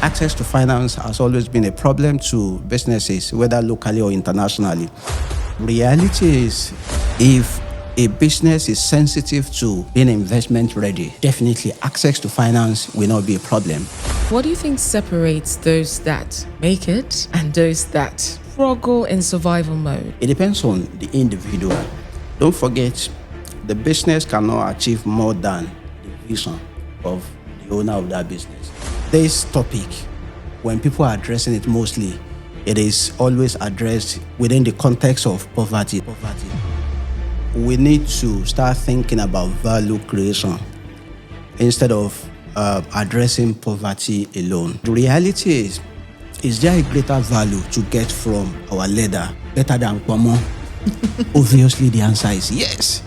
Access to finance has always been a problem to businesses, whether locally or internationally. Reality is, if a business is sensitive to being investment ready, definitely access to finance will not be a problem. What do you think separates those that make it and those that struggle in survival mode? It depends on the individual. Don't forget, the business cannot achieve more than the vision of the owner of that business. This topic, when people are addressing it mostly, it is always addressed within the context of poverty. We need to start thinking about value creation instead of addressing poverty alone. The reality is there a greater value to get from our leader better than Kwamo? Obviously, the answer is yes.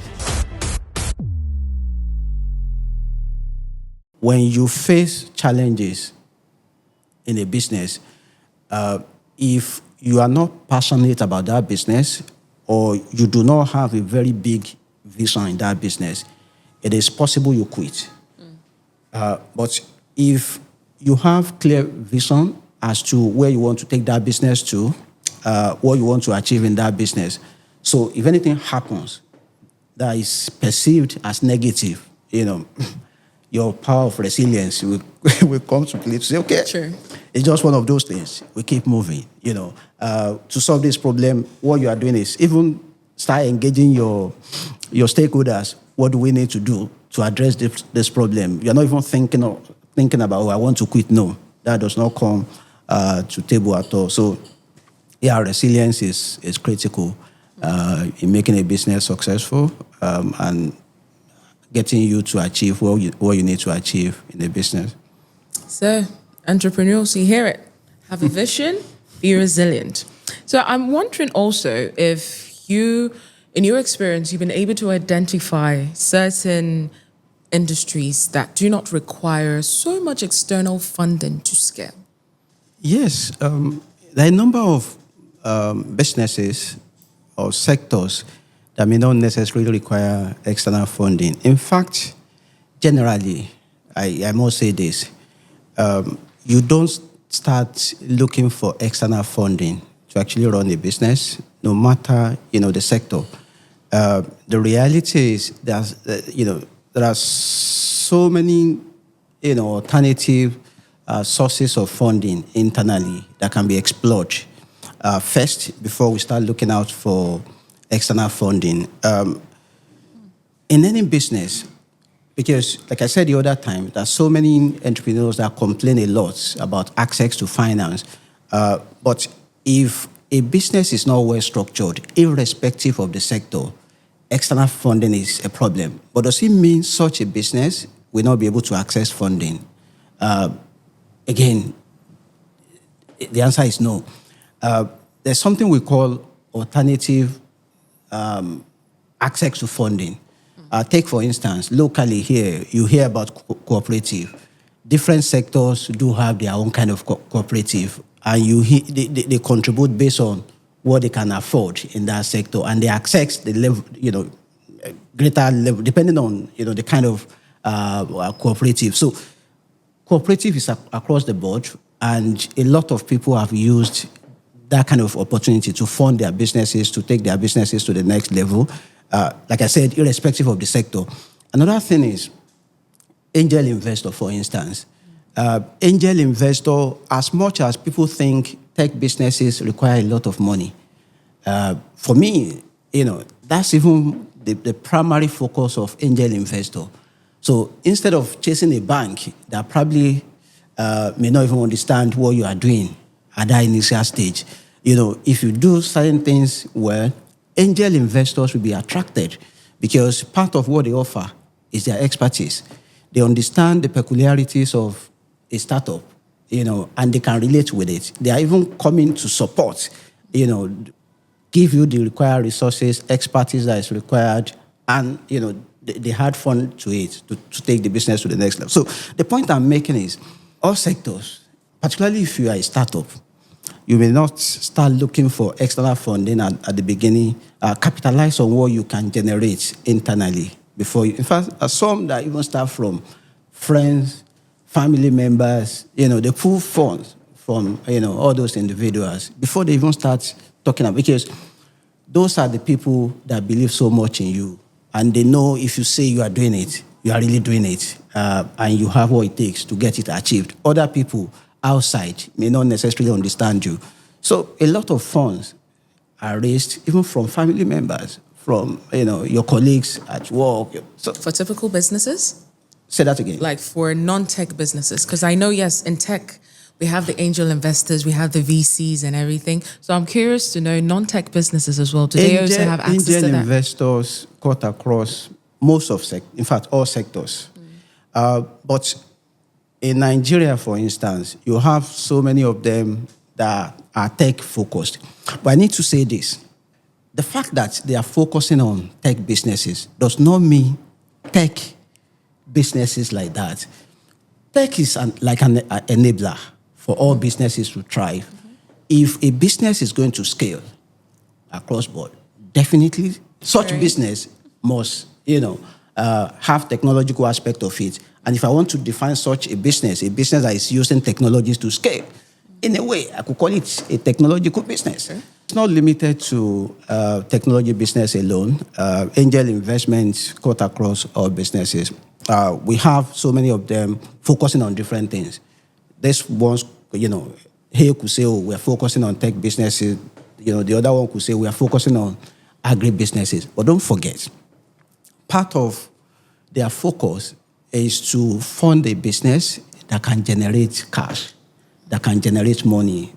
When you face challenges in a business, if you are not passionate about that business or you do not have a very big vision in that business, it is possible you quit. But if you have clear vision as to where you want to take that business to, what you want to achieve in that business, so if anything happens that is perceived as negative, your power of resilience will come to play to say, okay, Sure. It's just one of those things. We keep moving, To solve this problem, what you are doing is even start engaging your stakeholders. What do we need to do to address this problem? You're not even thinking about, I want to quit. No, that does not come to table at all. So, resilience is critical in making a business successful and getting you to achieve what you need to achieve in a business. So, entrepreneurs, you hear it. Have a vision, be resilient. So I'm wondering also if you, in your experience, you've been able to identify certain industries that do not require so much external funding to scale. Yes, there are a number of businesses or sectors that may not necessarily require external funding. In fact, generally, I must say this, you don't start looking for external funding to actually run a business, no matter, the sector. The reality is that, there are so many, alternative sources of funding internally that can be explored. First, before we start looking out for external funding. In any business, because like I said the other time, there are so many entrepreneurs that complain a lot about access to finance. But if a business is not well structured, irrespective of the sector, external funding is a problem. But does it mean such a business will not be able to access funding? Again, the answer is no. There's something we call alternative access to funding. Take, for instance, locally here, you hear about cooperative. Different sectors do have their own kind of cooperative, and they contribute based on what they can afford in that sector, and they access the level, greater level, depending on, the kind of cooperative. So cooperative is across the board, and a lot of people have used that kind of opportunity to fund their businesses, to take their businesses to the next level. Like I said, irrespective of the sector. Another thing is angel investor, for instance. Angel investor, as much as people think tech businesses require a lot of money, for me, that's even the primary focus of angel investor. So instead of chasing a bank that probably may not even understand what you are doing at that initial stage, if you do certain things well, angel investors will be attracted because part of what they offer is their expertise. They understand the peculiarities of a startup, and they can relate with it. They are even coming to support, give you the required resources, expertise that is required, and, they had fun to it, to take the business to the next level. So the point I'm making is all sectors, particularly if you are a startup, you may not start looking for external funding at the beginning. Capitalize on what you can generate internally before you. In fact, some that even start from friends, family members, they pull funds from, all those individuals before they even start talking about, because those are the people that believe so much in you. And they know if you say you are doing it, you are really doing it. And you have what it takes to get it achieved. Other people outside may not necessarily understand you. So a lot of funds are raised even from family members, from your colleagues at work. So, For typical businesses? say that again. Like for non-tech businesses? Because I know, yes, in tech, we have the angel investors, we have the VCs and everything. So I'm curious to know non-tech businesses as well. Do they also have access to angel that? investors cut across most of in fact, all sectors. But in Nigeria, for instance, you have so many of them that are tech-focused. But I need to say this. The fact that they are focusing on tech businesses does not mean tech businesses like that. Tech is like an enabler for all businesses to thrive. If a business is going to scale across board, definitely such business must, have technological aspect of it. And if I want to define such a business that is using technologies to scale, in a way, I could call it a technological business. It's not limited to technology business alone. Angel investments cut across all businesses. We have so many of them focusing on different things. This one's, here could say, oh, we're focusing on tech businesses. The other one could say, we are focusing on agri-businesses. But don't forget, part of their focus is to fund a business that can generate cash, that can generate money,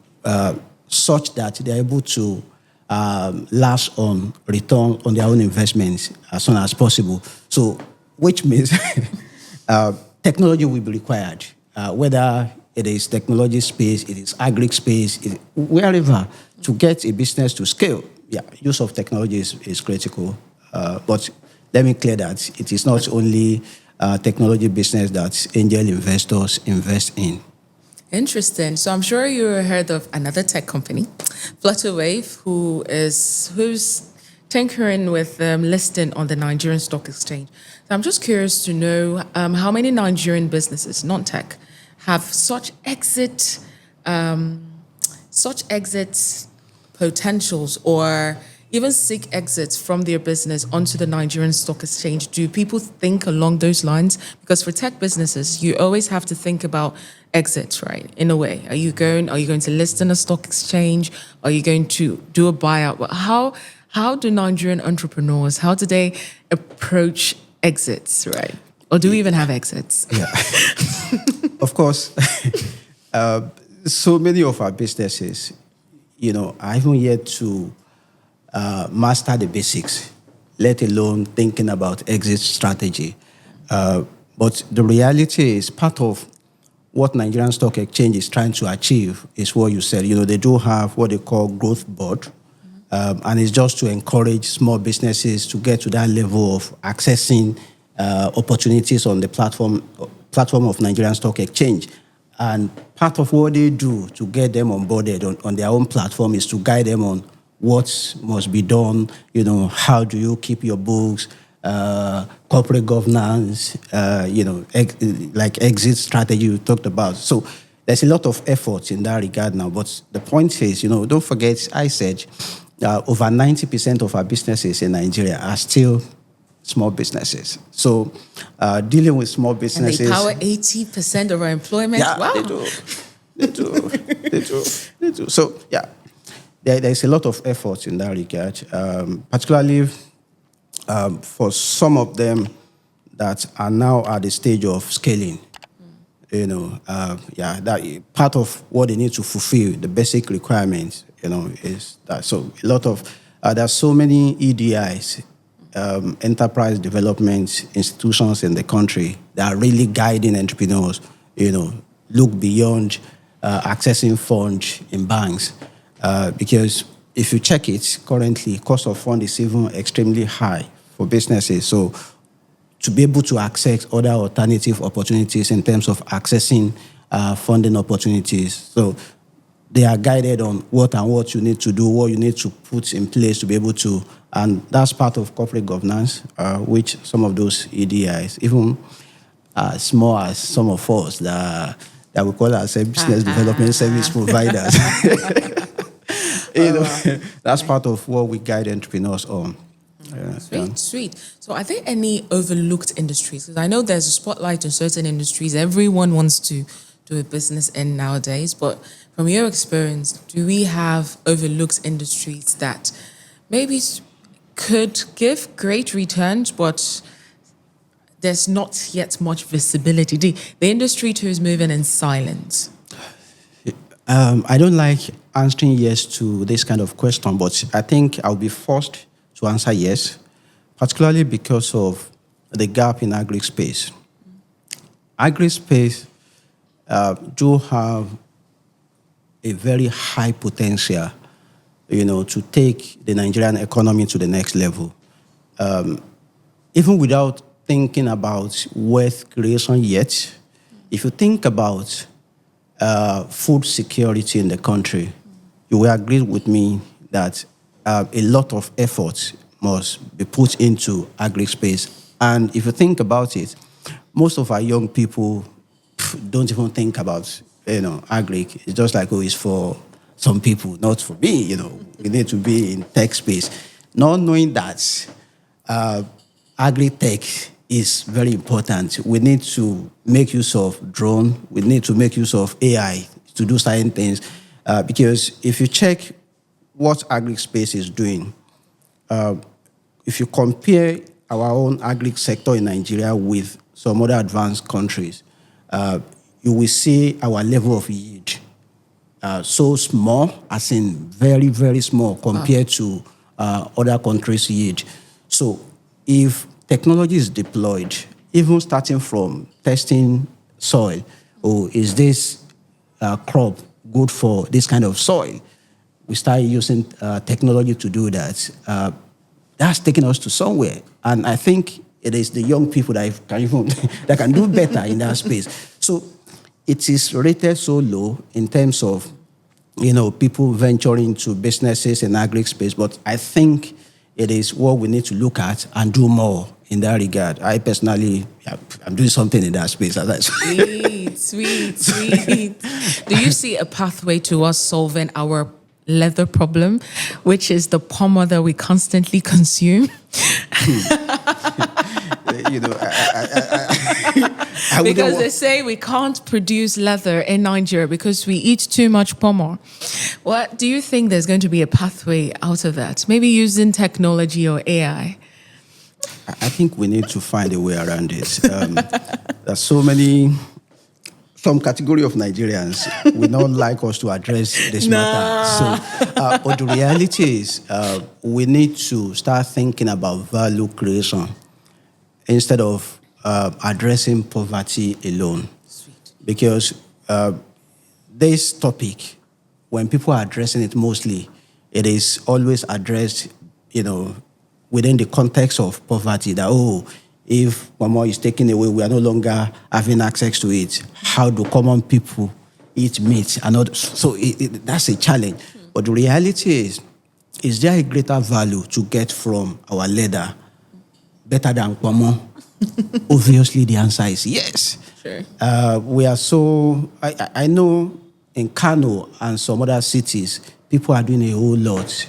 such that they're able to last on return on their own investments as soon as possible. So, which means technology will be required, whether it is technology space, it is agri space, wherever, to get a business to scale. Yeah, use of technology is critical. But let me clear that it is not only technology business that angel investors invest in. Interesting. So I'm sure you heard of another tech company, Flutterwave, who's tinkering with listing on the Nigerian Stock Exchange. So I'm just curious to know how many Nigerian businesses, non-tech, have such exit potentials, or even seek exits from their business onto the Nigerian Stock Exchange. Do people think along those lines? Because for tech businesses, you always have to think about exits, right? In a way, are you going to list in a stock exchange? Are you going to do a buyout? But how do Nigerian entrepreneurs, how do they approach exits, right? Or do we even have exits? Yeah. Of course, so many of our businesses, are even yet to master the basics, let alone thinking about exit strategy. But the reality is, part of what Nigerian Stock Exchange is trying to achieve is what you said. They do have what they call growth board, and it's just to encourage small businesses to get to that level of accessing opportunities on the platform of Nigerian Stock Exchange. And part of what they do to get them onboarded on their own platform is to guide them on what must be done, how do you keep your books, corporate governance, like exit strategy you talked about. So there's a lot of effort in that regard now. But the point is, don't forget, I said over 90% of our businesses in Nigeria are still small businesses. So dealing with small businesses... And they power 80% of our employment? Yeah, wow. They do. So, yeah, there's a lot of effort in that regard, particularly for some of them that are now at the stage of scaling. That part of what they need to fulfill, the basic requirements, is that. So a lot of, there's so many EDIs, enterprise development institutions in the country that are really guiding entrepreneurs, look beyond accessing funds in banks. Because if you check it, currently, cost of fund is even extremely high for businesses. So to be able to access other alternative opportunities in terms of accessing funding opportunities. So they are guided on what you need to do, what you need to put in place to be able to, and that's part of corporate governance, which some of those EDIs, even as small as some of us that we call ourselves business development service providers. That's part of what we guide entrepreneurs on. Sweet. So are there any overlooked industries? Because I know there's a spotlight on certain industries everyone wants to do a business in nowadays, but from your experience, do we have overlooked industries that maybe could give great returns, but there's not yet much visibility? The industry too is moving in silence. I don't like answering yes to this kind of question, but I think I'll be forced to answer yes, particularly because of the gap in agri-space. Agri-space do have a very high potential, to take the Nigerian economy to the next level. Even without thinking about wealth creation yet, if you think about food security in the country, you will agree with me that a lot of effort must be put into agri-space. And if you think about it, most of our young people don't even think about, agri. It's just like, it's for some people, not for me, We need to be in tech space. Not knowing that agri-tech is very important. We need to make use of drone. We need to make use of AI to do certain things. Because if you check what agri-space is doing, if you compare our own agri-sector in Nigeria with some other advanced countries, you will see our level of yield so small, as in very, very small compared to other countries' yield. So if technology is deployed, even starting from testing soil, is this crop good for this kind of soil? We start using technology to do that. That's taking us to somewhere. And I think it is the young people that can do better in that space. So it is rated so low in terms of, people venturing into businesses in agri space. But I think it is what we need to look at and do more in that regard. I personally, I'm doing something in that space. Sweet. Do you see a pathway to us solving our leather problem, which is the pommel that we constantly consume? Because they say we can't produce leather in Nigeria because we eat too much pommel. What do you think there's going to be a pathway out of that? Maybe using technology or AI? I think we need to find a way around it. There's some category of Nigerians would not like us to address this matter. So, but the reality is, we need to start thinking about value creation instead of addressing poverty alone. Sweet. Because this topic, when people are addressing it mostly, it is always addressed, within the context of poverty, that, if mama is taken away, we are no longer having access to it. How do common people eat meat? So that's a challenge. But the reality is there a greater value to get from our leather better than mama? Obviously, the answer is yes. Sure. We are so, I know in Kano and some other cities, people are doing a whole lot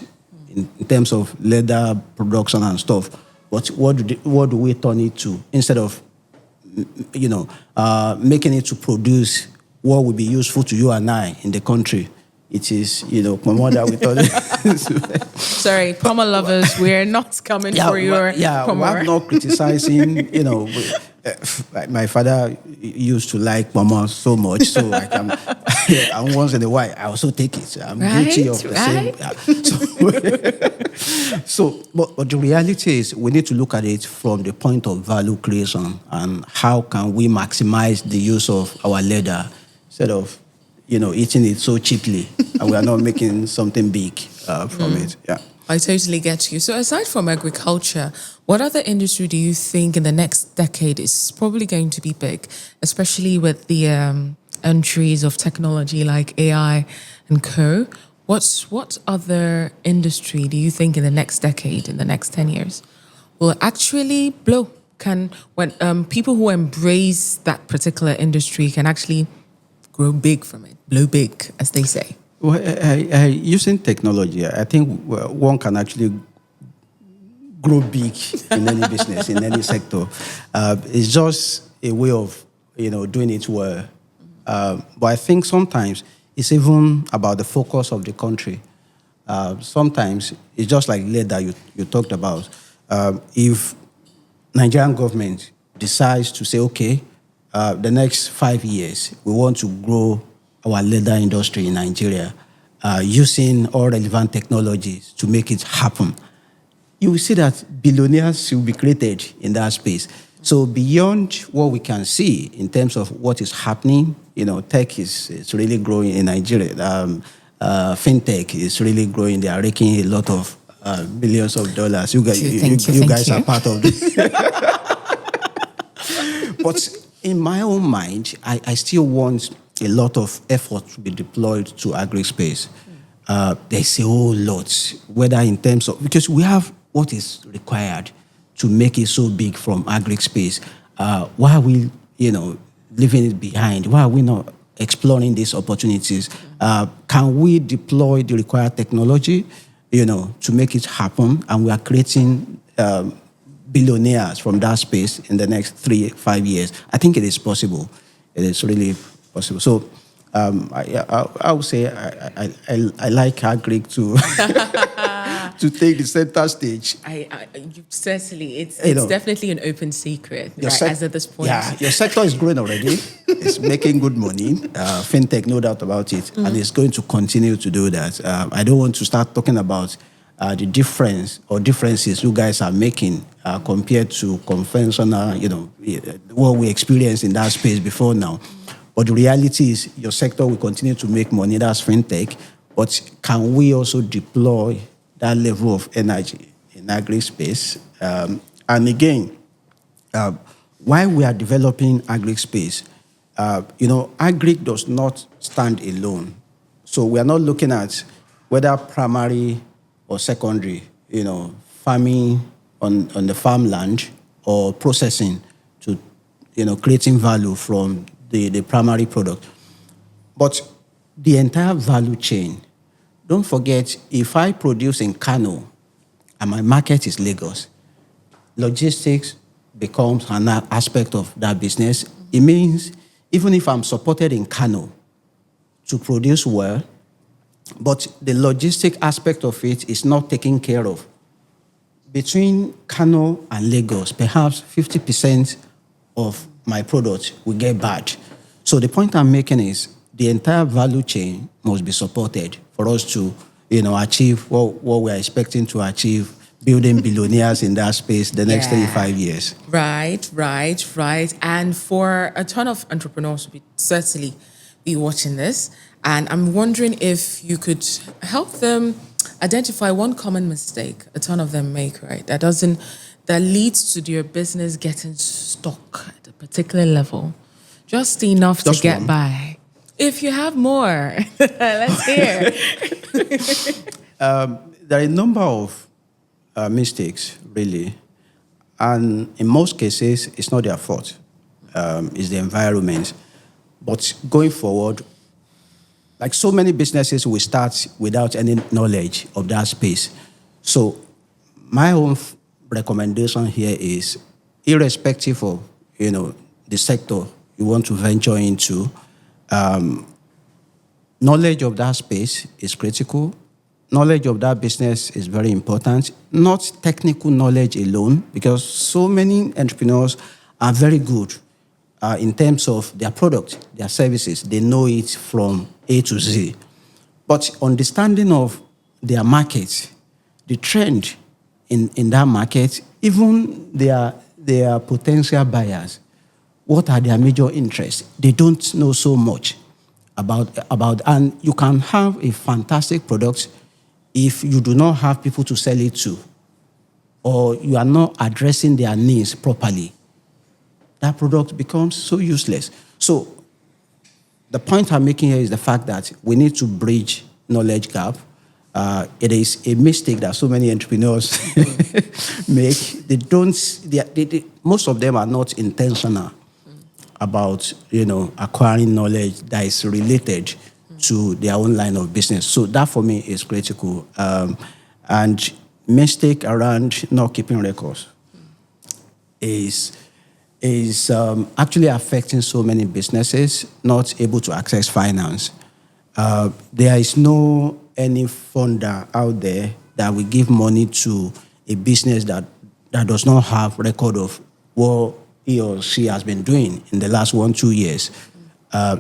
in terms of leather production and stuff. But what do we turn it to instead of, making it to produce what would be useful to you and I in the country? It is, pommel that we thought. Sorry, pommel lovers, we're not coming for your pommel. We're not criticizing, my father used to like pommel so much, so and once in a while, I also take it. I'm guilty of the same. But the reality is, we need to look at it from the point of value creation and how can we maximize the use of our leather instead of, eating it so cheaply and we are not making something big from it. Yeah. I totally get you. So aside from agriculture, what other industry do you think in the next decade is probably going to be big, especially with the entries of technology like AI and co? What other industry do you think in the next decade, in the next 10 years, will actually blow can when people who embrace that particular industry can actually grow big from it, blow big, as they say? Well, using technology, I think one can actually grow big in any business, in any sector. It's just a way of, doing it well. But I think sometimes it's even about the focus of the country. Sometimes it's just like leather you talked about. If Nigerian government decides to say, okay, the next 5 years, we want to grow our leather industry in Nigeria using all relevant technologies to make it happen, you will see that billionaires will be created in that space. So beyond what we can see in terms of what is happening, tech is really growing in Nigeria. Fintech is really growing. They are raking a lot of billions of dollars. You guys are part of this. But in my own mind, I still want a lot of effort to be deployed to agri-space. There's a whole lot, whether in terms of, because we have what is required to make it so big from agri-space. Why are we, leaving it behind? Why are we not exploring these opportunities? Can we deploy the required technology, to make it happen? And we are creating billionaires from that space in the next 3-5 years. I think it is possible. It is really possible. So I would say I like agri to to take the center stage. Certainly, it's definitely an open secret, right, as at this point. Yeah, your sector is growing already. It's making good money. Fintech, no doubt about it, and it's going to continue to do that. I don't want to start talking about the difference or differences you guys are making compared to conventional, what we experienced in that space before now. But the reality is your sector will continue to make money, that's fintech, but can we also deploy that level of energy in agri-space? And again, while we are developing agri-space, agri does not stand alone. So we are not looking at whether primary or secondary, farming on the farmland or processing to, creating value from the primary product. But the entire value chain, don't forget, if I produce in Kano and my market is Lagos, logistics becomes an aspect of that business. It means even if I'm supported in Kano to produce well, but the logistic aspect of it is not taken care of, between Kano and Lagos, perhaps 50% of my product will get bad. So the point I'm making is the entire value chain must be supported for us to, achieve what we are expecting to achieve, building billionaires in that space the next 35 years. Right. And for a ton of entrepreneurs to certainly be watching this, and I'm wondering if you could help them identify one common mistake a ton of them make, right? That leads to their business getting stuck at a particular level, just enough to get one by. If you have more, let's hear. There are a number of mistakes, really. And in most cases, it's not their fault. It's the environment. But going forward, like so many businesses, we start without any knowledge of that space. So my own recommendation here is, irrespective of, the sector you want to venture into, knowledge of that space is critical. Knowledge of that business is very important. Not technical knowledge alone, because so many entrepreneurs are very good in terms of their product, their services. They know it from A to Z. But understanding of their market, the trend in that market, even their potential buyers, what are their major interests? They don't know so much about, and you can have a fantastic product if you do not have people to sell it to, or you are not addressing their needs properly. That product becomes so useless. So the point I'm making here is the fact that we need to bridge knowledge gap. It is a mistake that so many entrepreneurs make. They don't. Most of them are not intentional about acquiring knowledge that is related to their own line of business. So that for me is critical. And mistake around not keeping records is actually affecting so many businesses not able to access finance. There is no any funder out there that will give money to a business that does not have record of what he or she has been doing in the last 1-2 years.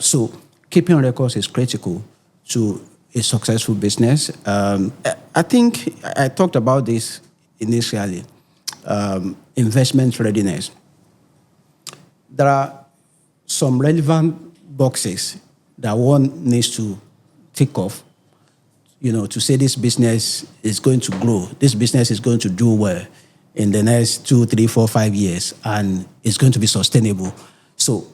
So keeping records is critical to a successful business. I think I talked about this initially. Investment readiness. There are some relevant boxes that one needs to tick off, to say this business is going to grow, this business is going to do well in the next 2, 3, 4, 5 years, and it's going to be sustainable. So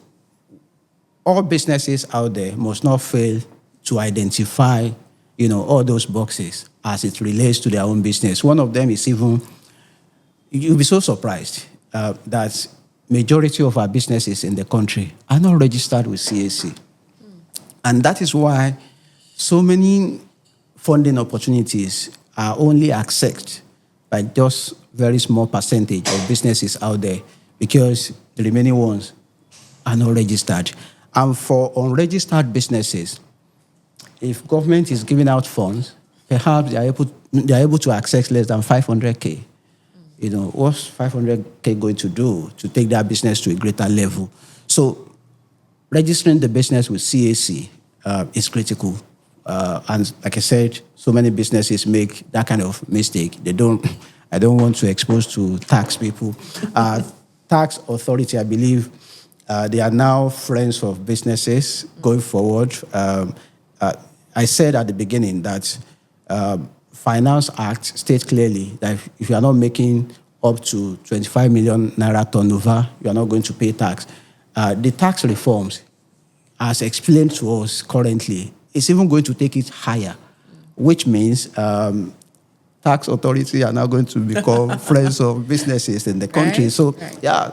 all businesses out there must not fail to identify, all those boxes as it relates to their own business. One of them is even, you'll be so surprised that majority of our businesses in the country are not registered with CAC. And that is why so many funding opportunities are only accessed by just very small percentage of businesses out there, because the remaining ones are not registered. And for unregistered businesses, if government is giving out funds, perhaps they are able to access less than 500K. What's 500K going to do to take that business to a greater level? So registering the business with CAC is critical. And like I said, so many businesses make that kind of mistake. I don't want to expose to tax people. Tax authority, I believe, they are now friends of businesses going forward. I said at the beginning that Finance Act states clearly that if you are not making up to 25 million naira turnover, you are not going to pay tax. The tax reforms, as explained to us currently, is even going to take it higher, which means tax authority are now going to become friends of businesses in the country. Right. So,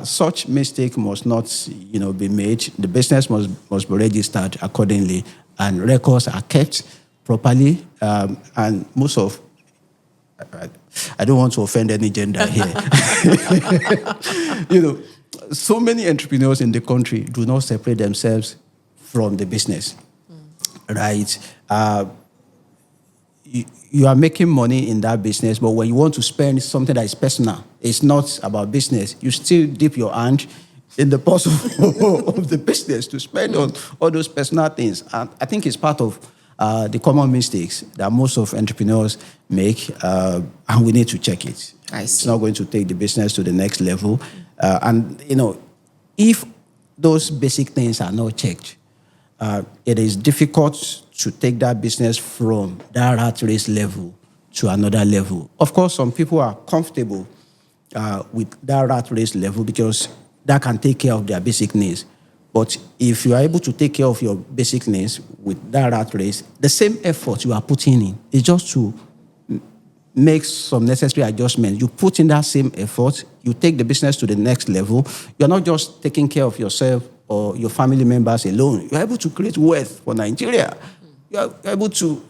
such mistake must not, be made. The business must be registered accordingly, and records are kept properly. And most of, I don't want to offend any gender here. So many entrepreneurs in the country do not separate themselves from the business, right? You are making money in that business, but when you want to spend something that is personal, it's not about business, you still dip your hand in the purse of the business to spend on all those personal things. And I think it's part of the common mistakes that most of entrepreneurs make, and we need to check it. It's not going to take the business to the next level. And if those basic things are not checked, it is difficult to take that business from that rat race level to another level. Of course, some people are comfortable with that rat race level because that can take care of their basic needs. But if you are able to take care of your basic needs with that rat race, the same effort you are putting in is just to make some necessary adjustments. You put in that same effort, you take the business to the next level. You're not just taking care of yourself or your family members alone. You're able to create wealth for Nigeria. You're able to,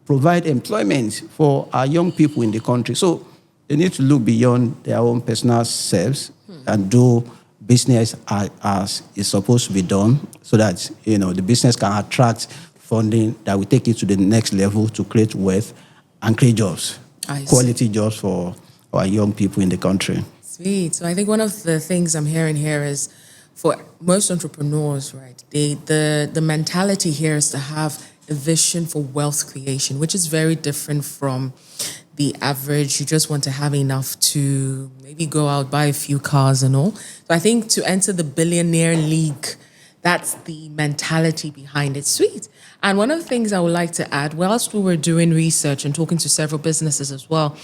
provide employment for our young people in the country. So they need to look beyond their own personal selves and do business as is supposed to be done, so that the business can attract funding that will take it to the next level to create wealth and create jobs, quality jobs for our young people in the country. Sweet. So I think one of the things I'm hearing here is, for most entrepreneurs, right, the mentality here is to have a vision for wealth creation, which is very different from the average. You just want to have enough to maybe go out, buy a few cars and all. So I think to enter the billionaire league, that's the mentality behind it. Sweet. And one of the things I would like to add, whilst we were doing research and talking to several businesses as well,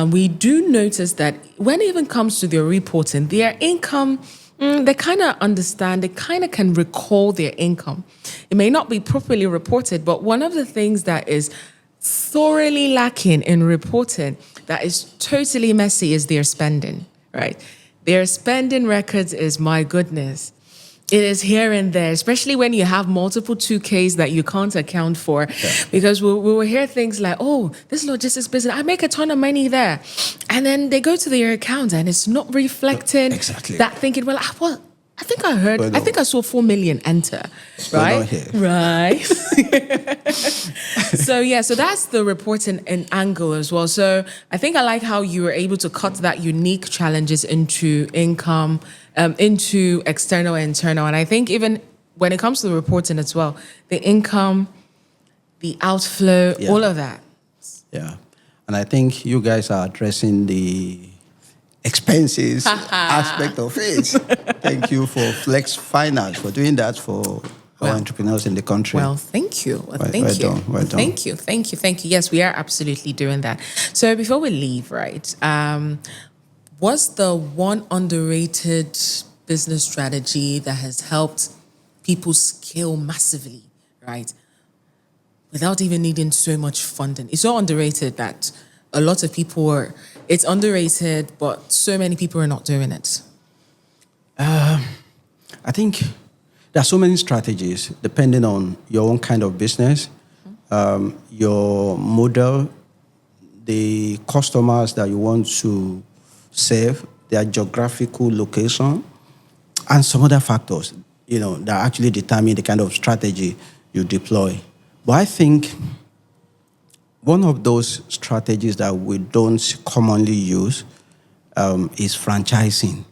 we do notice that when it even comes to their reporting, their income, they kind of understand, they kind of can recall their income. It may not be properly reported, but one of the things that is thoroughly lacking in reporting that is totally messy is their spending, right? Their spending records is, my goodness. It is here and there, especially when you have multiple 2Ks that you can't account for. Yeah. Because we will hear things like, oh, this logistics business, I make a ton of money there. And then they go to their account and it's not reflecting that thinking, well, I think I heard, I think I saw 4 million enter, right? Right. So that's the reporting angle as well. So I think I like how you were able to cut that unique challenges into income, into external and internal. And I think even when it comes to the reporting as well, the income, the outflow, all of that. Yeah. And I think you guys are addressing the expenses aspect of it. Thank you for Flex Finance for doing that for our entrepreneurs in the country. Well, thank you. Well done. Thank you. Yes, we are absolutely doing that. So before we leave, right, what's the one underrated business strategy that has helped people scale massively, right, without even needing so much funding? It's so underrated that a lot of people it's underrated, but so many people are not doing it. I think there are so many strategies depending on your own kind of business, your model, the customers that you want to serve, their geographical location, and some other factors, that actually determine the kind of strategy you deploy. But I think one of those strategies that we don't commonly use is franchising.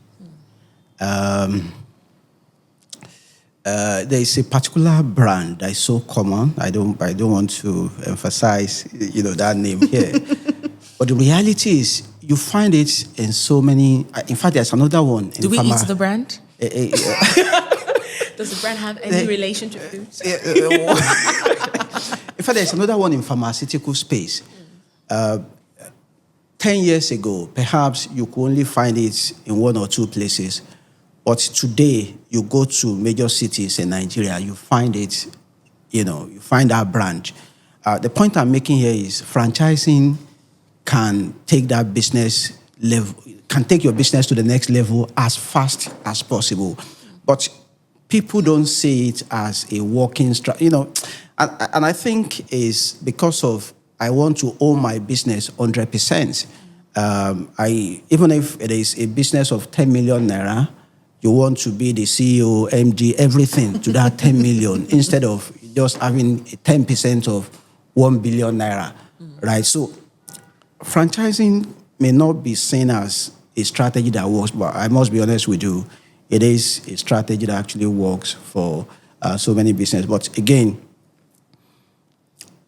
There is a particular brand that is so common. I don't want to emphasize, that name here. But the reality is, you find it in so many. In fact, there's another one. Do we eat the brand? Does the brand have any relation to food? In fact, there's another one in pharmaceutical space. 10 years ago, perhaps you could only find it in 1 or 2 places. But today, you go to major cities in Nigeria, you find it, you find that brand. The point I'm making here is franchising can take that business level, can take your business to the next level as fast as possible. But people don't see it as a working strategy, and I think is because of I want to own my business 100%. Even if it is a business of 10 million naira, you want to be the CEO, MD, everything to that 10 million instead of just having 10% of 1 billion naira, right? So franchising may not be seen as a strategy that works, but I must be honest with you, it is a strategy that actually works for so many businesses. But again,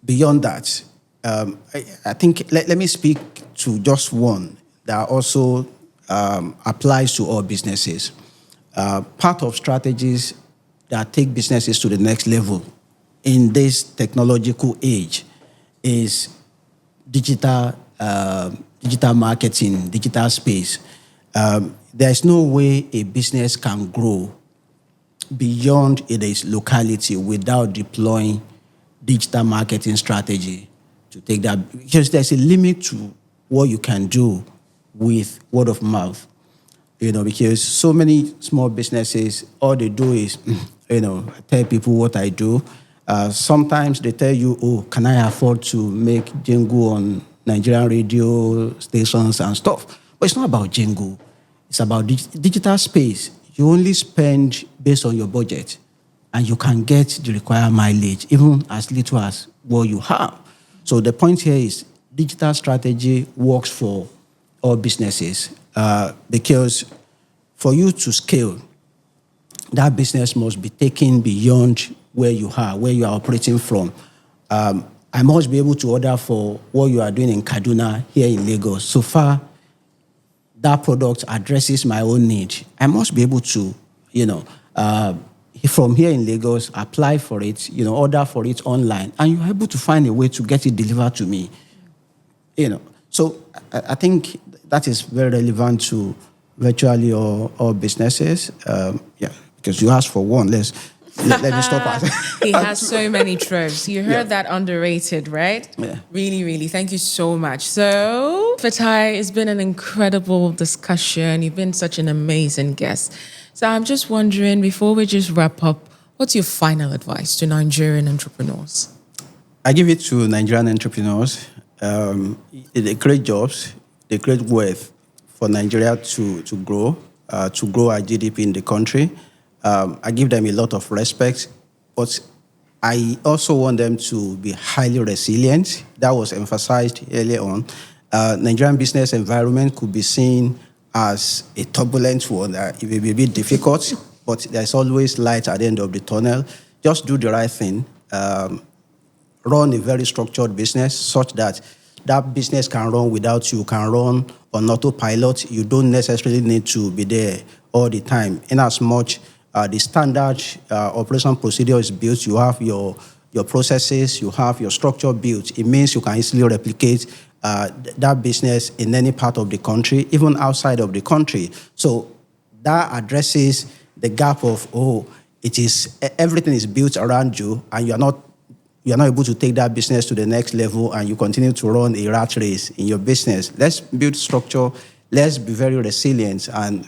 beyond that, I think let me speak to just one that also applies to all businesses. Part of strategies that take businesses to the next level in this technological age is digital marketing, digital space. There's no way a business can grow beyond its locality without deploying digital marketing strategy to take that, because there's a limit to what you can do with word of mouth, because so many small businesses, all they do is, tell people what I do. Sometimes they tell you, oh, can I afford to make jingle on Nigerian radio stations and stuff? But it's not about jingle. It's about digital space. You only spend based on your budget, and you can get the required mileage, even as little as what you have. So the point here is digital strategy works for all businesses because for you to scale, that business must be taken beyond where you are operating from. I must be able to order for what you are doing in Kaduna here in Lagos. So far, that product addresses my own need. I must be able to, from here in Lagos, apply for it, order for it online, and you're able to find a way to get it delivered to me. So I think that is very relevant to virtually all businesses. Because you asked for one, let's let me stop at. He has so many tropes. You heard Yeah. that underrated, right? Yeah. Really, really. Thank you so much. So, Fatai, it's been an incredible discussion. You've been such an amazing guest. So, I'm just wondering, before we just wrap up, what's your final advice to Nigerian entrepreneurs? I give it to Nigerian entrepreneurs. They create jobs, they create wealth for Nigeria to grow our GDP in the country. I give them a lot of respect, but I also want them to be highly resilient. That was emphasized earlier on. Nigerian business environment could be seen as a turbulent one. It may be a bit difficult, but there's always light at the end of the tunnel. Just do the right thing. Run a very structured business such that that business can run without you, can run on autopilot. You don't necessarily need to be there all the time. In as much the standard operation procedure is built, you have your processes, you have your structure built. It means you can easily replicate that business in any part of the country, even outside of the country. So that addresses the gap of, everything is built around you and you're not able to take that business to the next level and you continue to run a rat race in your business. Let's build structure. Let's be very resilient. And,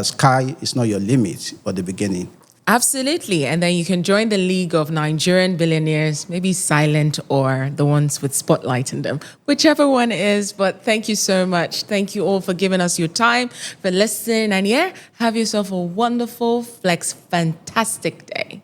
sky is not your limit but the beginning. Absolutely. And then you can join the League of Nigerian Billionaires, maybe silent or the ones with spotlight in them, whichever one is. But thank you so much. Thank you all for giving us your time, for listening. And have yourself a wonderful, fantastic day.